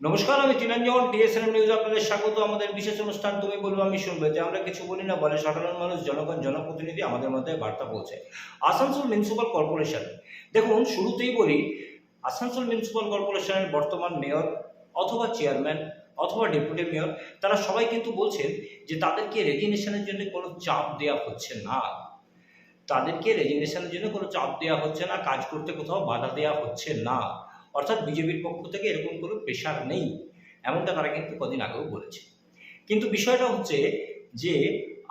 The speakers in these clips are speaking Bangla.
নমস্কার, আমি তিনাঞ্জন টিএসএন নিউজ আপনাদের স্বাগত। আমাদের বিশেষ অনুষ্ঠান তুমি বলবো আমি শুনবো, এতে আমরা কিছু বলি না, বলে সাধারণ মানুষ, জনগণ, জনপ্রতিনিধি আমাদের মধ্যে বার্তা পৌঁছে। আসানসোল মিউনিসিপাল কর্পোরেশন, দেখুন শুরুতেই বলি, আসানসোল মিউনিসিপাল কর্পোরেশনের বর্তমান মেয়র অথবা চেয়ারম্যান অথবা ডেপুটি মেয়র, তারা সবাই কিন্তু বলছেন যে তাদেরকে রেজিগনেশনের জন্য কোনো চাপ দেওয়া হচ্ছে না। তাদেরকে রেজিগনেশনের জন্য কোনো চাপ দেওয়া হচ্ছে না, কাজ করতে কোথাও বাধা দেওয়া হচ্ছে না। অর্থাৎ বিজেপির পক্ষ থেকে এরকম কোনো প্রেশার নেই, এমনটা তারা কিন্তু কদিন আগেও বলেছে। কিন্তু বিষয়টা হচ্ছে যে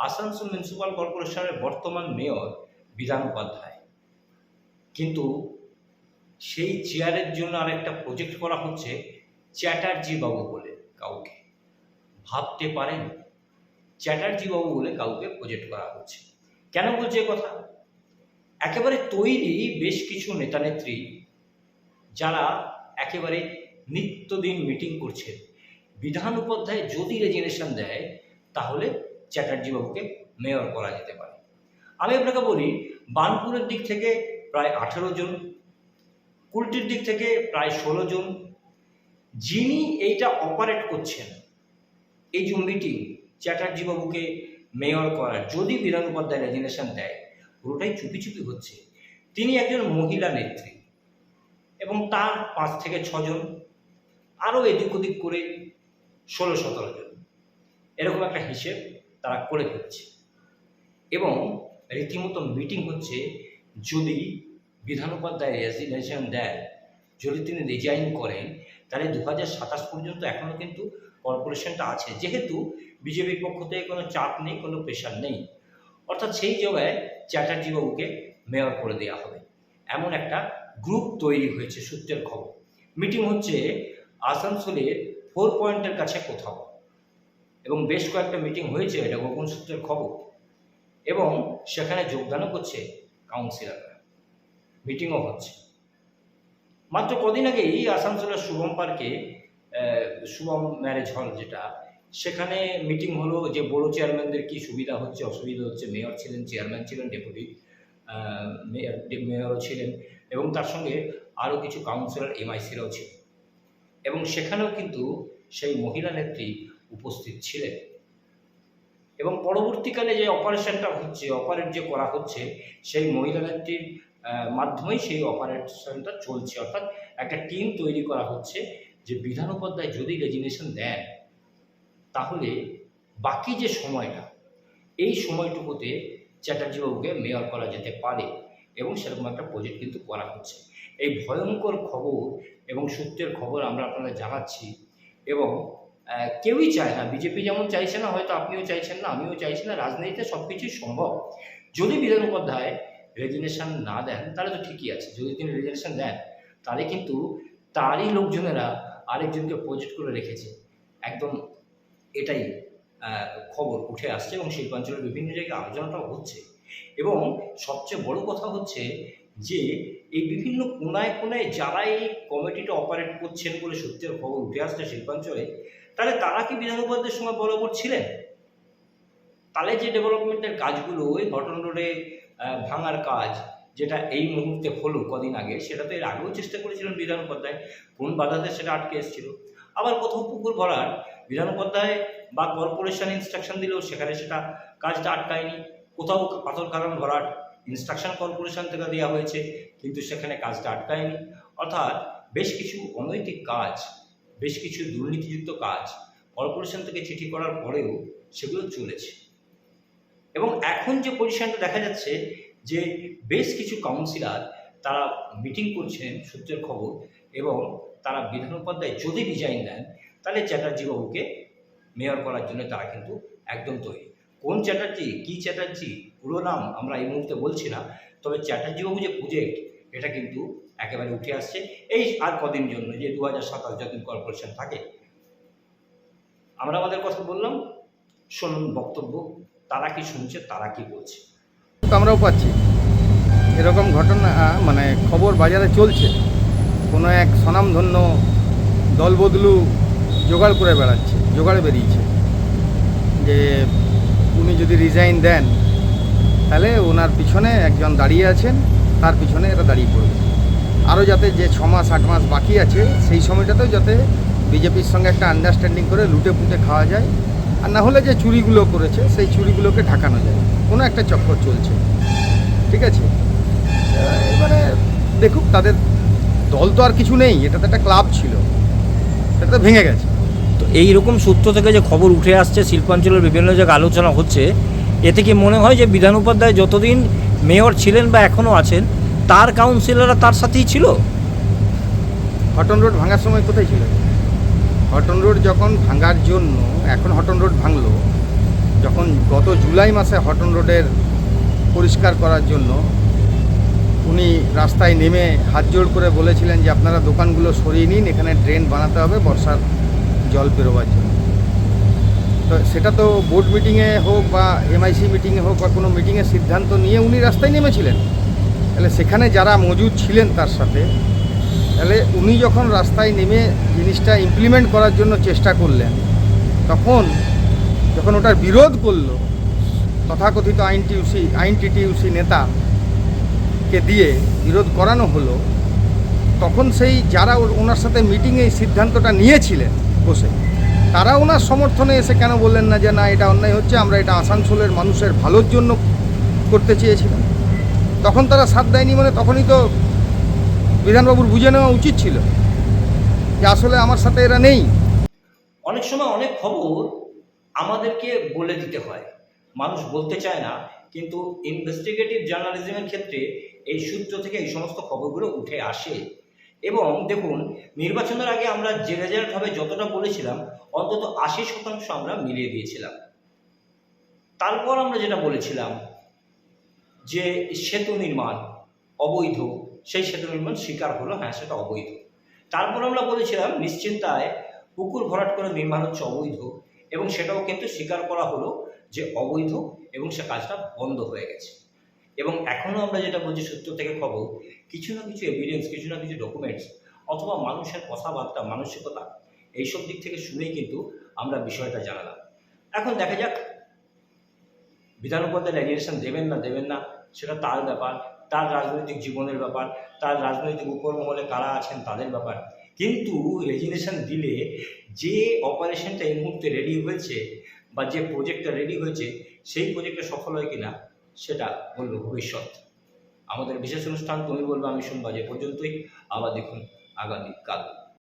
আসানসোল মিউনিসিপাল কর্পোরেশনের বর্তমান মেয়র বিধান উপাধ্যায়, কিন্তু সেই চেয়ারের জন্য আরেকটা প্রজেক্ট করা হচ্ছে চ্যাটার্জি বাবু বলে কাউকে। ভাবতে পারেন, চ্যাটার্জি বাবু বলে কাউকে প্রজেক্ট করা হচ্ছে। কেন বলছে কথা? একেবারে তৈরি বেশ কিছু নেতানেত্রী যারা একেবারে নিত্যদিন মিটিং করছে, বিধান উপাধ্যায় যদি রেজিগনেশন দেয় তাহলে চ্যাটার্জি বাবুকে মেয়র করা যেতে পারে। আমি আপনাকে বলি, বার্নপুরের দিক থেকে প্রায় 18 জন, কুলটির দিক থেকে প্রায় 16 জন, যিনি এইটা অপারেট করছেন, এই যে মিটিং চ্যাটার্জি বাবুকে মেয়র করার, যদি বিধান উপাধ্যায় রেজিগনেশন দেয়, পুরোটাই চুপি চুপি হচ্ছে। তিনি একজন মহিলা নেত্রী এবং তার 5 থেকে 6 জন, আরও এদিক ওদিক করে 16-17 জন, এরকম একটা হিসেব তারা করে ফেলছে। এবং রীতিমতো মিটিং হচ্ছে, যদি বিধান উপাধ্যায় রেজিগনেশন দেন, যদি তিনি রিজাইন করেন, তাহলে 2027 পর্যন্ত এখনও কিন্তু কর্পোরেশনটা আছে, যেহেতু বিজেপির পক্ষ থেকে কোনো চাপ নেই, কোনো প্রেশার নেই। অর্থাৎ সেই জায়গায় চ্যাটার্জি বাবুকে মেয়র করে দেওয়া হবে, এমন একটা গ্রুপ তৈরি হয়েছে, সূত্রের খবর। মিটিং হচ্ছে আসানসোলের 4 পয়েন্টের কাছে কোথাও, এবং বেশ কয়েকটা মিটিং হয়েছে, এটা গোপন সূত্রের খবর। এবং সেখানে যোগদানও করছে কাউন্সিলররা, মিটিংও হচ্ছে। মাত্র কদিন আগেই আসানসোলের শুভম পার্কে শুভম ম্যারেজ হল যেটা, সেখানে মিটিং হলো যে বড় চেয়ারম্যানদের কী সুবিধা হচ্ছে, অসুবিধা হচ্ছে। মেয়র ছিলেন, চেয়ারম্যান ছিলেন, ডেপুটি মেয়রও ছিলেন, এবং তার সঙ্গে আরও কিছু কাউন্সিলর এমআইসিরাও ছিল। এবং সেখানেও কিন্তু সেই মহিলা নেত্রী উপস্থিত ছিলেন। এবং পরবর্তীকালে যে অপারেশনটা হচ্ছে, অপারেট যে করা হচ্ছে, সেই মহিলা নেত্রীর মাধ্যমেই সেই অপারেশনটা চলছে। অর্থাৎ একটা টিম তৈরি করা হচ্ছে যে বিধান উপাধ্যায় যদি রেজিগনেশন দেন, তাহলে বাকি যে সময়টা, এই সময়টুকুতে চ্যাটার্জি বাবুকে মেয়র করা যেতে পারে, এবং সেরকম একটা প্রজেক্ট কিন্তু করা হচ্ছে। এই ভয়ঙ্কর খবর এবং সূত্রের খবর আমরা আপনাদের জানাচ্ছি। এবং কেউই চায় না, বিজেপি যেমন চাইছে না, হয়তো আপনিও চাইছেন না, আমিও চাইছি না। রাজনীতিতে সব কিছুই সম্ভব। যদি বিধান উপাধ্যায় রেজিগনেশন না দেন তাহলে তো ঠিকই আছে, যদি তিনি রেজিগনেশন দেন তাহলে কিন্তু তারই লোকজনেরা আরেকজনকে প্রজেক্ট করে রেখেছে, একদম এটাই খবর উঠে আসছে, এবং শিল্পাঞ্চলের বিভিন্ন জায়গায় আলোচনাটাও হচ্ছে। এবং সবচেয়ে বড় কথা হচ্ছে যে এই বিভিন্ন কোনায় কোনায় যারা এই কমিটিটা অপারেট করছেন বলে সূত্রের খবর উঠে আসছে শিল্পাঞ্চলে, তাহলে তারা কি বিধান উপাধ্যায়ের সময় বরাবর ছিলেন? তাহলে যে ডেভেলপমেন্টের কাজগুলো, ওই ঘটন রোডে ভাঙার কাজ যেটা এই মুহূর্তে হলো কদিন আগে, সেটা তো এর আগেও চেষ্টা করেছিলেন বিধান উপাধ্যায়, কোন বাধাতে সেটা আটকে এসেছিল। আবার কোথাও পুকুর ভরার বিধান উপাধ্যায় বা কর্পোরেশন ইনস্ট্রাকশন দিলেও সেখানে সেটা কাজটা আটকায়নি। কোথাও পাথর কারণ ভরাট ইনস্ট্রাকশন কর্পোরেশন থেকে দেওয়া হয়েছে, কিন্তু সেখানে কাজটা আটকায়নি। অর্থাৎ বেশ কিছু অনৈতিক কাজ, বেশ কিছু দুর্নীতিযুক্ত কাজ কর্পোরেশন থেকে চিঠি করার পরেও সেগুলো চলেছে। এবং এখন যে পজিশনটা দেখা যাচ্ছে যে বেশ কিছু কাউন্সিলর তারা মিটিং করছেন, সূত্রের খবর, এবং তারা বিধান উপাধ্যায় যদি রিজাইন দেন তাহলে চ্যাটার্জি বাবুকে মেয়র করার জন্য তারা কিন্তু একদম তৈরি। কোন চ্যাটার্জি, কী চ্যাটার্জি, পুরো নাম আমরা এই মুহূর্তে বলছি না, তবে চ্যাটার্জি বাবু যে প্রজেক্ট, এটা কিন্তু একেবারে উঠে আসছে। এই আর কদিন জন্য, যে 2027 যতদিন কর্পোরেশন থাকে। আমরা আমাদের কথা বললাম, শুনুন বক্তব্য, তারা কি শুনছে, তারা কি বলছে। আমরাও পাচ্ছি এরকম ঘটনা, মানে খবর বাজারে চলছে। কোনো এক স্বনামধন্য দলবদলু জোগাড় করে বেড়াচ্ছে, জোগাড়ে বেরিয়েছে যে উনি যদি রিজাইন দেন তাহলে ওনার পিছনে একজন দাঁড়িয়ে আছেন, তার পিছনে এরা দাঁড়িয়ে পড়বে। আরও যাতে যে 6 মাস 8 মাস বাকি আছে সেই সময়টাতেও যাতে বিজেপির সঙ্গে একটা আন্ডারস্ট্যান্ডিং করে লুটে পুঁটে খাওয়া যায়, আর না হলে যে চুরিগুলো করেছে সেই চুরিগুলোকে ঢাকানো যায়, কোনো একটা চক্কর চলছে। ঠিক আছে, এবারে দেখুক, তাদের দল তো আর কিছু নেই, এটা তো একটা ক্লাব ছিল, সেটা তো ভেঙে গেছে। তো এইরকম সূত্র থেকে যে খবর উঠে আসছে, শিল্পাঞ্চলের বিভিন্ন জায়গায় আলোচনা হচ্ছে, এতে কি মনে হয় যে বিধান উপাধ্যায় যতদিন মেয়র ছিলেন বা এখনও আছেন, তার কাউন্সিলররা তার সাথেই ছিল? হটন রোড ভাঙার সময় কোথায় ছিল? হটন রোড যখন ভাঙার জন্য, এখন হটন রোড ভাঙলো, যখন গত জুলাই মাসে হটন রোডের পরিষ্কার করার জন্য উনি রাস্তায় নেমে হাত জোড় করে বলেছিলেন যে আপনারা দোকানগুলো সরিয়ে নিন, এখানে ড্রেন বানাতে হবে বর্ষার জল পেরোবার জন্য। তো সেটা তো বোর্ড মিটিংয়ে হোক বা এমআইসি মিটিংয়ে হোক বা কোনো মিটিংয়ে সিদ্ধান্ত নিয়ে উনি রাস্তায় নেমেছিলেন। তাহলে সেখানে যারা মজুদ ছিলেন তার সাথে, তাহলে উনি যখন রাস্তায় নেমে জিনিসটা ইমপ্লিমেন্ট করার জন্য চেষ্টা করলেন, তখন যখন ওটার বিরোধ করলো তথাকথিত আইনটিটিউসি নেতাকে দিয়ে বিরোধ করানো হলো, তখন সেই যারা ওনার সাথে মিটিংয়ে এই সিদ্ধান্তটা নিয়েছিলেন বসে, তারা ওনার সমর্থনে এসে কেন বললেন না যে না এটা অন্যায় হচ্ছে, আমরা এটা আসানসোলের মানুষের ভালোর জন্য করতে চেয়েছিলাম? তখন তারা সাথ দেয়নি, মানে তখনই তো বিধানবাবুর বুঝে নেওয়া উচিত ছিল যে আসলে আমার সাথে এরা নেই। অনেক সময় অনেক খবর আমাদেরকে বলে দিতে হয়, মানুষ বলতে চায় না, কিন্তু ইনভেস্টিগেটিভ জার্নালিজমের ক্ষেত্রে এই সূত্র থেকে এই সমস্ত খবরগুলো উঠে আসে। এবং দেখুন, নির্বাচনের আগে আমরা যে রেজাল্ট হবে যতটা বলেছিলাম, অন্তত 80% আমরা মিলিয়ে দিয়েছিলাম। তারপর আমরা যেটা বলেছিলাম যে সেতু নির্মাণ অবৈধ, সেই সেতু নির্মাণ স্বীকার হলো, হ্যাঁ সেটা অবৈধ। তারপর আমরা বলেছিলাম নিশ্চিন্তায় পুকুর ভরাট করে নির্মাণ হচ্ছে অবৈধ, এবং সেটাও কিন্তু স্বীকার করা হলো যে অবৈধ, এবং সে কাজটা বন্ধ হয়ে গেছে। এবং এখনও আমরা যেটা বলছি সূত্র থেকে খবর, কিছু না কিছু এভিডেন্স, কিছু না কিছু ডকুমেন্টস অথবা মানুষের কথাবার্তা, মানসিকতা, এইসব দিক থেকে শুনেই কিন্তু আমরা বিষয়টা জানালাম। এখন দেখা যাক বিধান উপাধ্যায় রেজিগনেশন দেবেন না দেবেন না, সেটা তার ব্যাপার, তার রাজনৈতিক জীবনের ব্যাপার, তার রাজনৈতিক উপরমহলে কারা আছেন তাদের ব্যাপার। কিন্তু রেজিগনেশন দিলে যে অপারেশনটা এই মুহূর্তে রেডি হয়েছে বা যে প্রজেক্টটা রেডি হয়েছে, সেই প্রজেক্টটা সফল হয় কিনা সেটা বলবো ভবিষ্যৎ। আমাদের বিশেষ অনুষ্ঠান তুমি বলবো আমি শুনবো যে পর্যন্তই। আবার দেখুন আগামীকাল।